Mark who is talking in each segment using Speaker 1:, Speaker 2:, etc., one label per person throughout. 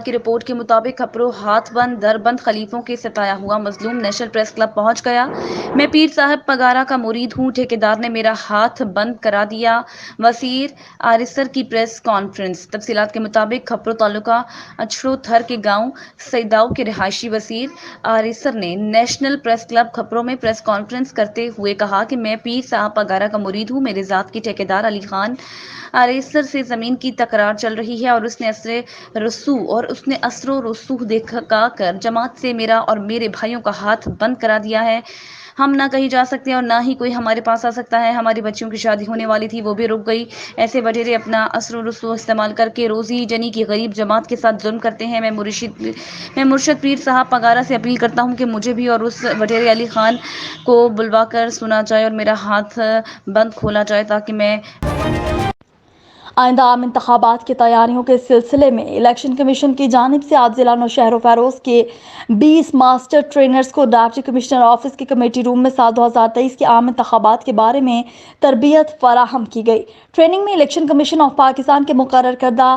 Speaker 1: کی رپورٹ کے مطابق خبروں ہاتھ بند در بند خلیفوں کے ستایا ہوا مظلوم نیشنل پریس کلب پہنچ گیا۔ میں پیر صاحب پگارا کا مرید ہوں، ٹھیکیدار نے میرا ہاتھ بند کرا دیا۔ وزیر آریسر کی پریس کانفرنس۔ تفصیلات کے مطابق کھپرو تعلقہ اچھڑو تھر کے گاؤں سیداؤ کے رہائشی وزیر آریسر نے نیشنل پریس کلب کھپرو میں پریس کانفرنس کرتے ہوئے کہا کہ میں پیر صاحب پگارا کا مرید ہوں، میرے ذات کی ٹھیکیدار علی خان آریسر سے زمین کی تکرار چل رہی ہے اور اس نے اثر و رسوخ دکھا کر جماعت سے میرا اور میرے بھائیوں کا ہاتھ بند کرا دیا ہے۔ ہم نہ کہیں جا سکتے اور نہ ہی کوئی ہمارے پاس آ سکتا ہے۔ ہماری بچیوں کی شادی ہونے والی تھی، وہ بھی رک گئی۔ ایسے وڈیرے اپنا اثر و رسوخ استعمال کر کے روزی جنی کی غریب جماعت کے ساتھ ظلم کرتے ہیں۔ میں مرشد پیر صاحب پگارا سے اپیل کرتا ہوں کہ مجھے بھی اور اس وڈیرے علی خان کو بلوا کر سنا جائے اور میرا ہاتھ بند کھولا جائے تاکہ میں
Speaker 2: آئندہ عام انتخابات کی تیاریوں کے سلسلے میں الیکشن کمیشن کی جانب سے آج ضلع نوشہر و فیروز کے 20 ماسٹر ٹرینرز کو ڈپٹی کمشنر آفس کے کمیٹی روم میں سال 2023 کے عام انتخابات کے بارے میں تربیت فراہم کی گئی۔ ٹریننگ میں الیکشن کمیشن آف پاکستان کے مقرر کردہ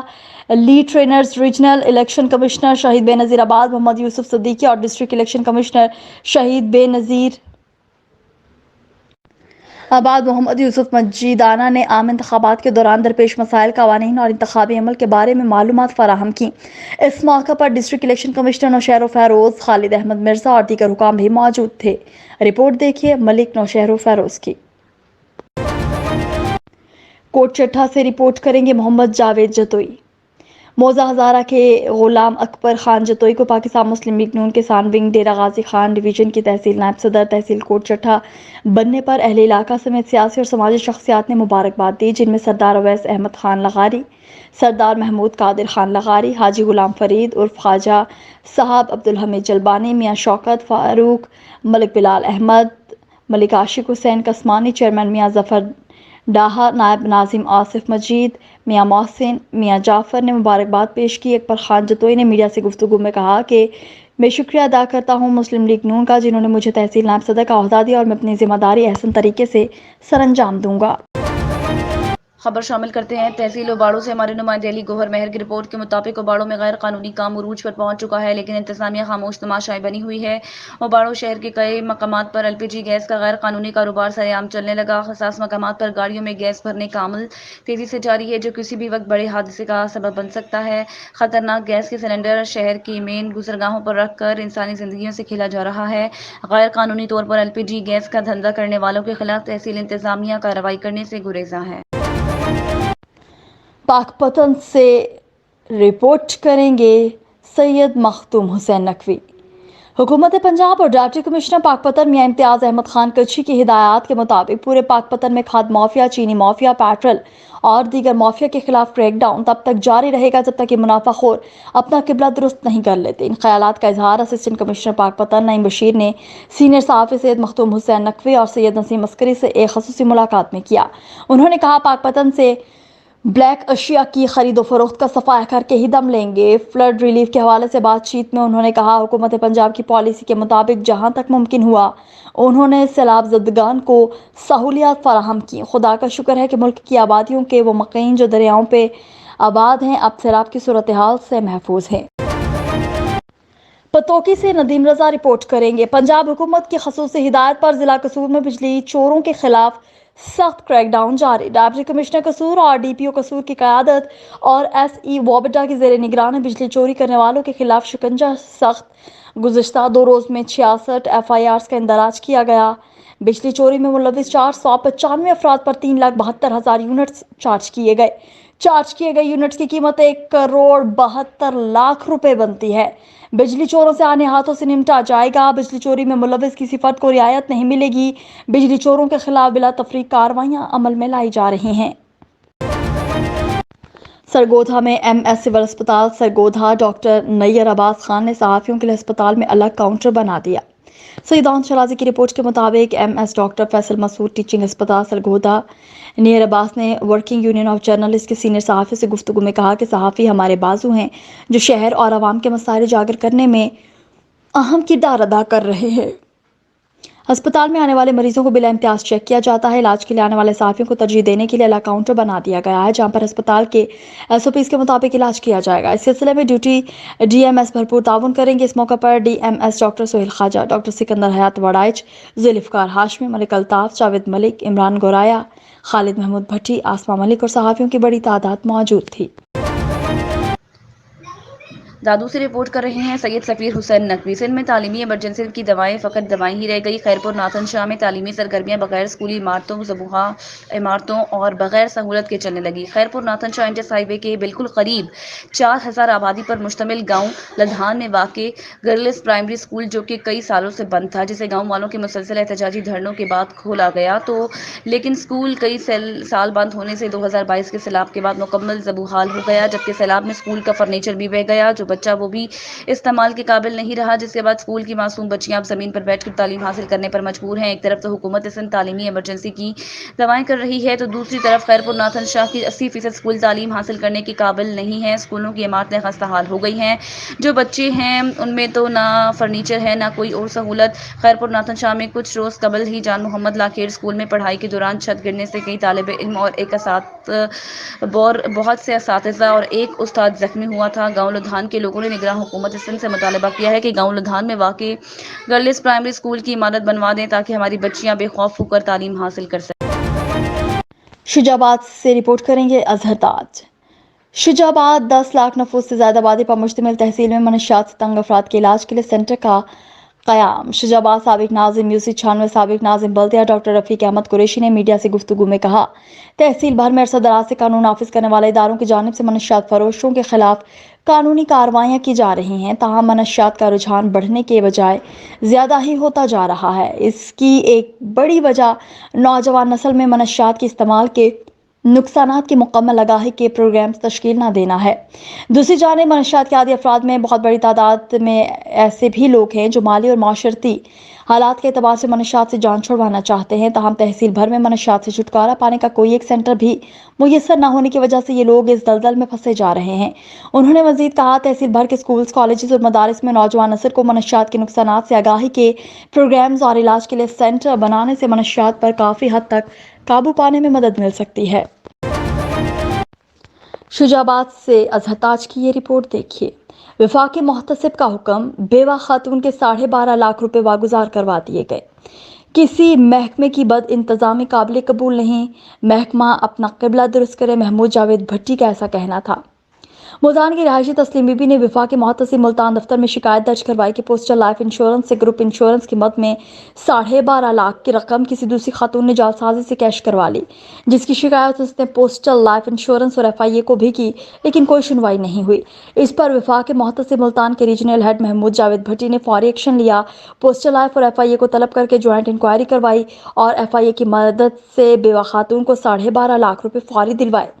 Speaker 2: lead trainers regional election commissioner شہید بے نظیر آباد محمد یوسف صدیقی اور ڈسٹرکٹ الیکشن کمشنر شہید بے نظیر آباد محمد یوسف مجیدانہ نے عام انتخابات کے دوران درپیش مسائل، قوانین اور انتخابی عمل کے بارے میں معلومات فراہم کی۔ اس موقع پر ڈسٹرکٹ الیکشن کمشنر نوشہر و فیروز خالد احمد مرزا اور دیگر حکام بھی موجود تھے۔ رپورٹ دیکھیے ملک نوشہر و فیروز کی۔ کوٹ چٹھا سے رپورٹ کریں گے محمد جاوید جتوئی۔ موضع ہزارہ کے غلام اکبر خان جتوئی کو پاکستان مسلم لیگ نون کے سان ونگ ڈیرہ غازی خان ڈویژن کی تحصیل نائب صدر تحصیل کوٹ چٹھا بننے پر اہل علاقہ سمیت سیاسی اور سماجی شخصیات نے مبارکباد دی، جن میں سردار اویس احمد خان لغاری، سردار محمود قادر خان لغاری، حاجی غلام فرید عرف خواجہ صاحب عبدالحمید جلبانی، میاں شوکت فاروق، ملک بلال احمد، ملک عاشق حسین کسمانی، چیئرمین میاں ظفر ڈاہا، نائب ناظم آصف مجید، میاں محسن، میاں جعفر نے مبارکباد پیش کی۔ اکبر خان جتوئی نے میڈیا سے گفتگو میں کہا کہ میں شکریہ ادا کرتا ہوں مسلم لیگ نون کا، جنہوں نے مجھے تحصیل نائب صدر کا عہدہ دیا اور میں اپنی ذمہ داری احسن طریقے سے سرانجام دوں گا۔
Speaker 1: خبر شامل کرتے ہیں تحصیل اوباڑو سے ہمارے نمائندے علی گوہر مہر کی رپورٹ کے مطابق اوباڑو میں غیر قانونی کام عروج پر پہنچ چکا ہے، لیکن انتظامیہ خاموش تماشائی بنی ہوئی ہے۔ اوباڑو شہر کے کئی مقامات پر LPG گیس کا غیر قانونی کاروبار سرے عام چلنے لگا۔ حساس مقامات پر گاڑیوں میں گیس بھرنے کا عمل تیزی سے جاری ہے، جو کسی بھی وقت بڑے حادثے کا سبب بن سکتا ہے۔ خطرناک گیس کے سلنڈر شہر کی مین گزرگاہوں پر رکھ کر انسانی زندگیوں سے کھیلا جا رہا ہے۔ غیر قانونی طور پر LPG گیس کا دھندہ کرنے والوں کے خلاف تحصیل انتظامیہ کارروائی کرنے سے گریزاں ہے۔
Speaker 2: پاک پتن سے رپورٹ کریں گے سید مختوم حسین نقوی۔ حکومت پنجاب اور ڈپٹی کمشنر پاک پتن میاں امتیاز احمد خان کچھی کی ہدایات کے مطابق پورے پاک پتن میں کھاد مافیا، چینی مافیا، پیٹرول اور دیگر مافیا کے خلاف کریک ڈاؤن تب تک جاری رہے گا جب تک یہ منافع خور اپنا قبلہ درست نہیں کر لیتے۔ ان خیالات کا اظہار اسسٹنٹ کمشنر پاک پتن نعیم بشیر نے سینئر صحافی سید مختوم حسین نقوی اور سید نسیم عسکری سے ایک خصوصی ملاقات میں کیا۔ انہوں نے کہا پاک پتن سے بلیک اشیاء کی خرید و فروخت کا صفایا کر کے ہی دم لیں گے۔ فلڈ ریلیف کے حوالے سے بات چیت میں انہوں نے کہا حکومت پنجاب کی پالیسی کے مطابق جہاں تک ممکن ہوا انہوں نے سیلاب زدگان کو سہولیات فراہم کی۔ خدا کا شکر ہے کہ ملک کی آبادیوں کے وہ مقین جو دریاؤں پہ آباد ہیں اب سیلاب کی صورتحال سے محفوظ ہیں۔ پتوکی سے ندیم رضا رپورٹ کریں گے۔ پنجاب حکومت کی خصوصی ہدایت پر ضلع قصور میں بجلی چوروں کے خلاف سخت کریک ڈاؤن جاری۔ ڈپٹی کمشنر قصور اور DPO قصور کی قیادت اور SE وابڈا کی زیر نگرانی بجلی چوری کرنے والوں کے خلاف شکنجہ سخت۔ گزشتہ 2 روز میں 66 FIRs کا اندراج کیا گیا۔ بجلی چوری میں ملوث 495 افراد پر 3,72,000 یونٹس چارج کیے گئے۔ چارج کیے گئے یونٹس کی قیمت 1,72,00,000 روپے بنتی ہے۔ بجلی چوروں سے آنے ہاتھوں سے نمٹا جائے گا۔ بجلی چوری میں ملوث کسی فرد کو رعایت نہیں ملے گی۔ بجلی چوروں کے خلاف بلا تفریق کارروائیاں عمل میں لائی جا رہی ہیں۔ سرگودھا میں MS سول اسپتال سرگودھا ڈاکٹر نیّر عباس خان نے صحافیوں کے لیے اسپتال میں الگ کاؤنٹر بنا دیا۔ سیدان شرازی کی رپورٹ کے مطابق MS ڈاکٹر فیصل مسعود ٹیچنگ اسپتال سرگودھا نیّر عباس نے ورکنگ یونین آف جرنلسٹ کے سینئر صحافی سے گفتگو میں کہا کہ صحافی ہمارے بازو ہیں جو شہر اور عوام کے مسائل اجاگر کرنے میں اہم کردار ادا کر رہے ہیں۔ अस्पताल में आने वाले मरीजों को बिला इम्तियाज चेक किया जाता है। इलाज के लिए आने वाले साफियों को तरजीह देने के लिए अलग काउंटर बना दिया गया है, जहां पर अस्पताल के SOPs के मुताबिक इलाज किया जाएगा। इस सिलसिले में ड्यूटी DMS भरपूर ताउन करेंगे। इस मौके पर DMS doctor Sohail Khwaja, doctor Sikandar Hayat Waraich, Zulfiqar Hashmi, Malik Altaf, Javed Malik, Imran Goraya, Khalid Mahmood Bhatti, Asma Malik और सहाफियों की बड़ी तादाद मौजूद थी।
Speaker 1: दादू से रिपोर्ट कर रहे हैं सैयद सफ़ीर हुसैन नकवी। सिंध में तालीमी इमरजेंसी की दवाएं फ़कत दवाएं ही रह गई। खैरपुर नाथन शाह में तालीमी सरगर्मियां बगैर स्कूली इमारतों, ज़बूहा इमारतों और बगैर सहूलत के चलने लगी। Khairpur Nathan Shah Indus highway के बिल्कुल करीब 4000 आबादी पर मुश्तमिल गाँव लधान में वाक़ गर्ल्स प्राइमरी स्कूल, जो कि कई सालों से बंद था, जिसे गाँव वालों के मुसलसल एहतजाजी धरनों के बाद खोला गया लेकिन स्कूल कई साल बंद होने से 2022 के सैलाब के बाद मुकम्मल ज़बूहाल हो गया। जबकि सैलाब में स्कूल का फर्नीचर भी बह गया, जो बच्चा वो भी इस्तेमाल के काबिल नहीं रहा, जिसके बाद स्कूल की मासूम बच्चियां अब जमीन पर बैठकर तालीम हासिल करने पर मजबूर हैं। एक तरफ तो हुकूमत सिंध तालीमी इमरजेंसी की दवाएं कर रही है, तो दूसरी तरफ खैरपुर नाथन शाह की 80% स्कूल तालीम हासिल करने के काबिल नहीं है। स्कूलों की इमारतें खस्ताहाल हो गई हैं। जो बच्चे हैं उनमें तो ना फर्नीचर है, ना कोई और सहूलत। खैरपुर नाथन शाह में कुछ रोज कबल ही जान मोहम्मद लाखेर स्कूल में पढ़ाई के दौरान छत गिरने से कई तालिब इल्म और बहुत से असातिज़ा और एक उस्ताद जख्मी हुआ था। गाँव लुधान के लोगों ने निगरान हुकूमत सिंध से मुतालबा किया है कि गाँव लुधान में वाक़ गर्ल्स प्राइमरी स्कूल की इमारत बनवा दें, ताकि हमारी बच्चियां बेखौफ होकर तालीम हासिल कर सकें।
Speaker 2: शुजाबाद से रिपोर्ट करेंगे अजहर ताज। शुजाबाद 10 लाख नफूस से ज्यादा आबादी पर मुश्तमिल तहसील में मनशियात से तंग अफराद के इलाज के लिए सेंटर का क़याम। शुजाबाद साबिक नाज़िम यूसी 96 साबिक नाज़िम बल्दिया डॉक्टर रफ़ीक अहमद कुरैशी ने मीडिया से गुफ्तगू में कहा, तहसील भर में अरसा दराज से कानून नाफिज करने वाले इदारों की जानिब से मनशियात फरोशों के खिलाफ कानूनी कार्रवाइयाँ की जा रही हैं, ताहम मनशियात का रुझान बढ़ने के बजाय ज़्यादा ही होता जा रहा है। इसकी एक बड़ी वजह नौजवान नस्ल में मनशियात के इस्तेमाल के नुकसानात की मुकम्मल आगाही के प्रोग्राम्स तश्कील न देना है। दूसरी जानिब मनशियात के आदि अफराद में बहुत बड़ी तादाद में ऐसे भी लोग हैं जो माली और माशरती हालात के एतबार से मनशियात से जान छुड़वाना चाहते हैं। ताहम तहसील भर में मनशियात से छुटकारा पाने का कोई एक सेंटर भी मुयसर न होने की वजह से ये लोग इस दलदल में फंसे जा रहे हैं। उन्होंने मजीद कहा, तहसील भर के स्कूल्स, कॉलेजेस और मदारिस में नौजवान नस्ल को मनशियात के नुकसानात से आगाही के प्रोग्राम्स और इलाज के लिए सेंटर बनाने से मनशियात पर काफ़ी हद तक काबू पाने में मदद मिल सकती है। शुजाबाद से अजहर ताज की ये रिपोर्ट देखिए। वफाकी मोहतसिब का हुक्म, बेवा खातून के 12.5 लाख रुपए वागुजार करवा दिए गए। किसी महकमे की बद इंतजामी काबिल कबूल नहीं, महकमा अपना किबला दुरुस्त करे, महमूद जावेद भट्टी का ऐसा कहना था। मुल्तान की रहायशी तस्लीम बीबी ने वफाकी मोहतसिब मुल्तान दफ्तर में शिकायत दर्ज करवाई कि पोस्टल लाइफ इंश्योरेंस से ग्रुप इंश्योरेंस की मद में 12.5 लाख की रकम किसी दूसरी खातून ने जालसाजी से कैश करवा ली, जिसकी शिकायत उसने पोस्टल लाइफ इंश्योरेंस और FIA को भी की, लेकिन कोई सुनवाई नहीं हुई। इस पर वफाकी मोहतसिब मुल्तान के रीजनल हेड महमूद जावेद भट्टी ने फौरी एक्शन लिया। पोस्टल लाइफ और FIA को तलब करके ज्वाइंट इंक्वायरी करवाई और FIA की मदद से बेवा खातून को 12.5 लाख रुपए फौरी दिलवाए,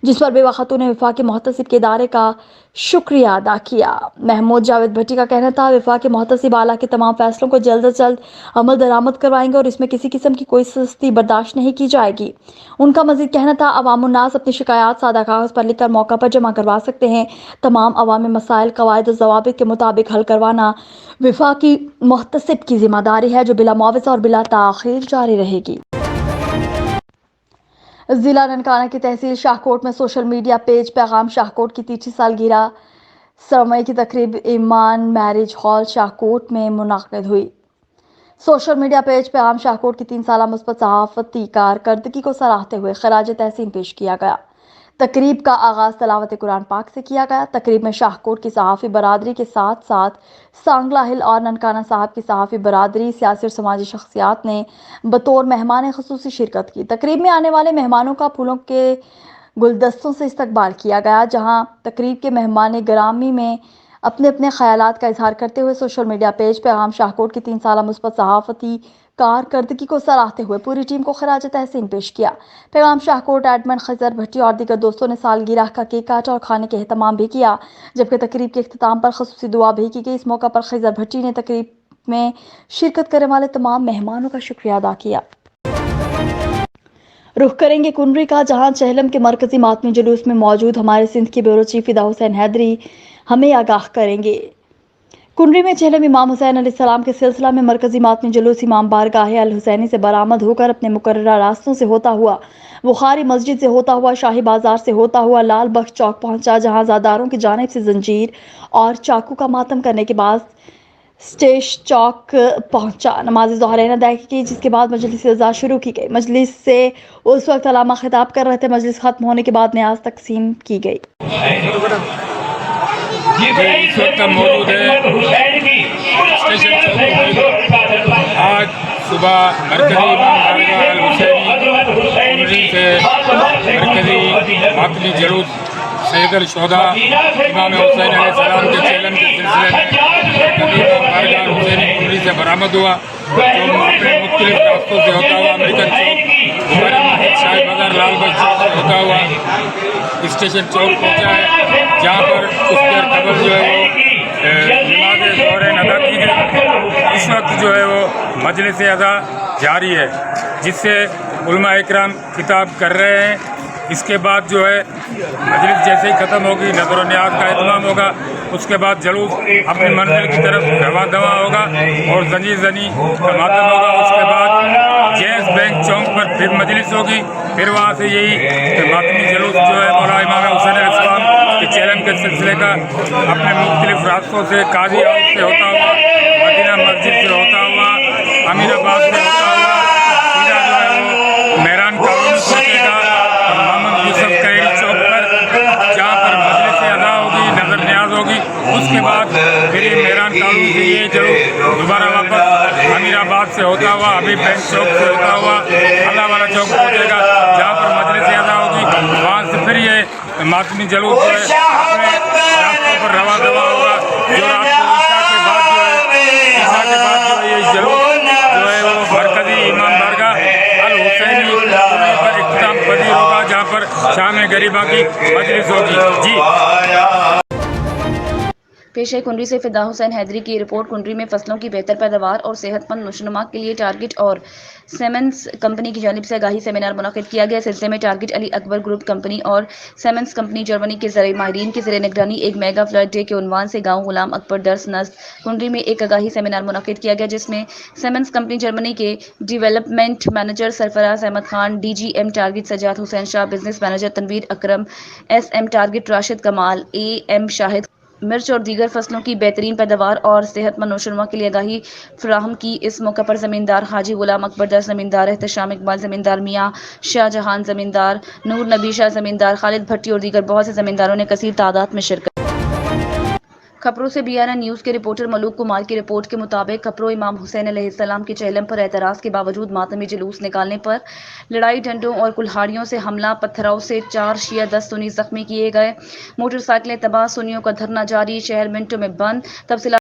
Speaker 2: जिस पर बेवा खातून ने वफाकी मोहतसिब के इदारे का शुक्रिया अदा किया। महमूद जावेद भट्टी का कहना था, वफाकी मोहतसिब आला के तमाम फैसलों को जल्द से जल्द अमल दरामद करवाएंगे और इसमें किसी किस्म की कोई सुस्ती बर्दाश्त नहीं की जाएगी। उनका मजीद कहना था, अवामुन्नास अपनी शिकायत सादा कागज पर लिखकर मौका पर जमा करवा सकते हैं। तमाम अवामी मसाइल कवायद और ज़वाबित के मुताबिक हल करवाना वफाकी मोहतसिब की जिम्मेदारी है, जो बिला मुआवजा और बिला ताखीर जारी रहेगी। जिला ननकाना की तहसील शाहकोट में सोशल मीडिया पेज पैगाम शाहकोट की 3ठी सालगिरह सरमई की तकरीब ईमान मैरिज हॉल शाहकोट में मुनाकिद हुई। सोशल मीडिया पेज पैगाम शाहकोट की 3 साला मुस्बत सहाफती कारकर्दगी को सराहते हुए खराज तहसीन पेश किया गया। तकरीब का आगाज़ तलावत कुरान पाक से किया गया। तकरीब में शाहकोट की सहाफ़ी बरादरी के साथ साथ सांगला हिल और ननकाना साहब की सहाफ़ी बरादरी, सियासी और समाजी शख्सियात ने बतौर मेहमान ख़ुसूसी शिरकत की। तकरीब में आने वाले मेहमानों का फूलों के गुलदस्तों से इस्तकबाल किया गया, जहां तकरीब के मेहमान ग्रामी में अपने अपने ख्यालात का इजहार करते हुए सोशल मीडिया पेज पैगाम शाहकोट की 3 साला मुस्बत सहाफ़ती कारकर्दगी को सराहते हुए पूरी टीम को खराज तहसीन पेश किया। पैगाम शाहकोट एडमिन खजर भट्टी और दीगर दोस्तों ने सालगिरह का केक काटा और खाने के एहतमाम भी किया, जबकि तकरीब के इख्तिताम पर खसूसी दुआ भी की गई। इस मौका पर खजर भट्टी ने तकरीब में शिरकत करने वाले तमाम मेहमानों का शुक्रिया अदा किया। रुख करेंगे कुनरी का, जहां चहलम के मरकजी मातमी जुलूस में मौजूद हमारे सिंध के ब्यूरो चीफ फिदा हुसैन हैदरी हमें आगाह करेंगे। कुंडरी में चहलम इमाम हुसैन अलैहिस्सलाम के सिलसिला में मरकजी मातमी जुलूस इमाम बारगाह अल हुसैनी से बरामद होकर अपने मुकर्ररा रास्तों से होता हुआ बुखारी मस्जिद से होता हुआ शाही बाजार से होता हुआ लाल बख्श चौक पहुंचा, जहां ज़ादारों की जानिब से जंजीर और चाकू का मातम करने के बाद स्टेश चौक पहुंचा। नमाज ज़ोहरैन अदा की, जिसके बाद मजलिस इज़ा शुरू की गई। मजलिस से उस वक्त अलामा खिताब कर रहे थे। मजलिस खत्म होने के बाद न्याज तकसीम की गई।
Speaker 3: इस वक्त हम मौजूद है स्टेशन चौक। आज सुबह मरकजी इमाम बारगाह अल हुसैनी से मरकजी मातमी जुलूस सैयद अल शुहदा इमाम हुसैन अलैहिस्सलाम के चेलन के सिलसिले में मरकजी इमाम बारगाह अल हुसैनी कुंडरी से बरामद हुआ, जो अपने मुख्तलिफ रास्तों से होता हुआ अमेरिकन चौक, बुखारी मस्जिद, शाही बाजार, लाल बख्श चौक से होता हुआ स्टेशन चौक पहुँचा है, जहाँ पर कुछ देर कबल जो है वो नमाज ज़ोहरैन अदा की गई। इस वक्त जो है वो मजलिस अदा जारी है, जिससे उलमा इकराम खिताब कर रहे हैं। इसके बाद जो है मजलिस जैसे ही ख़त्म होगी, नज़र और न्याज का इत्माम होगा, उसके बाद जलूस अपनी मंजिल की तरफ रवा दवा होगा और जंजीर जनी का मातम होगा। उसके बाद जेएस बैंक चौक पर फिर मजलिस होगी, फिर वहाँ से यही मातमी जलूस जो है मौला इमाम हुसैन अलैहिस्सलाम के चेलन के सिलसिले का अपने मुख्तलिफ रास्तों से काजी हाउस से होता हुआ, मदीना मस्जिद से होता हुआ, अमीराबाद से होता हुआ सीधा जो है वो मेहरान कॉलोनी पहुँचेगा, मोहम्मद यूसुफ कैरी चौक पर, जहाँ पर मजलिस अदा होगी, नजर न्याज होगी। उसके बाद फिर ये मेहरान कॉलोनी से ये जरूर दोबारा वापस अमीराबाद से होता हुआ, अभी बैंक चौक से होता हुआ अल्लाह वाला चौक पहुँचेगा, जहाँ पर मजलिस अदा होगी। वहाँ से फिर ये मातमी जलूस जो है अपने रास्तों पर रवा दवा होगा, जो रात को ईशा के बाद जो है ये जलूस जो है वो मरकजी इमाम बारगाह अल हुसैनी पर इख्तिताम पजीर होगा, जहाँ पर शाम गरीबा की मजलिस होगी। जी
Speaker 1: पेश है कुंडरी से फिदा हुसैन हैदरी की रिपोर्ट। कुंडरी में फसलों की बेहतर पैदावार और सेहतमंद नशोनुमा के लिए टारगेट और सेमेंस कंपनी की जानिब से आगाही सेमिनार मुनक़िद किया गया। सिलसिले में target Ali Akbar group company और सेमेंस कंपनी जर्मनी के ज़रिए माहिरीन की ज़रिए निगरानी एक मेगा फ्लड डे के उन्वान से गाँव गुलाम अकबर दर्स नस्ल कुंडरी में एक आगाही सेमिनार मुनक़िद किया गया, जिसमें सेमेंस कंपनी जर्मनी के development manager Sarfraz Ahmed Khan, DGM target Sajjad Hussain Shah, business manager Tanveer Akram, SM target Rashid Kamal, AM Shahid मिर्च और दीगर फसलों की बेहतरीन पैदावार और सेहतमंद नशोनुमा के लिए आगाही फराहम की। इस मौके पर ज़मींदार हाजी गुलाम अकबर दर ज़मींदार एहतशाम इकबाल ज़मींदार मियाँ शाहजहान ज़मींदार नूर नबी शाह ज़मींदार खालिद भट्टी और दीगर बहुत से ज़मींदारों ने कसीर तादाद में शिरकत। खबरों से BRN न्यूज़ के रिपोर्टर मलूक कुमार की रिपोर्ट के मुताबिक खबरों इमाम हुसैन अलैहिस्सलाम के चहलम पर एतराज़ के बावजूद मातमी जुलूस निकालने पर लड़ाई डंडों और कुल्हाड़ियों से हमला, पत्थरों से 4 शिया 10 सुन्नी जख्मी किए गए, मोटरसाइकिलें तबाह, सुन्नियों का धरना जारी, शहर मिनटों में बंद। तफसीलात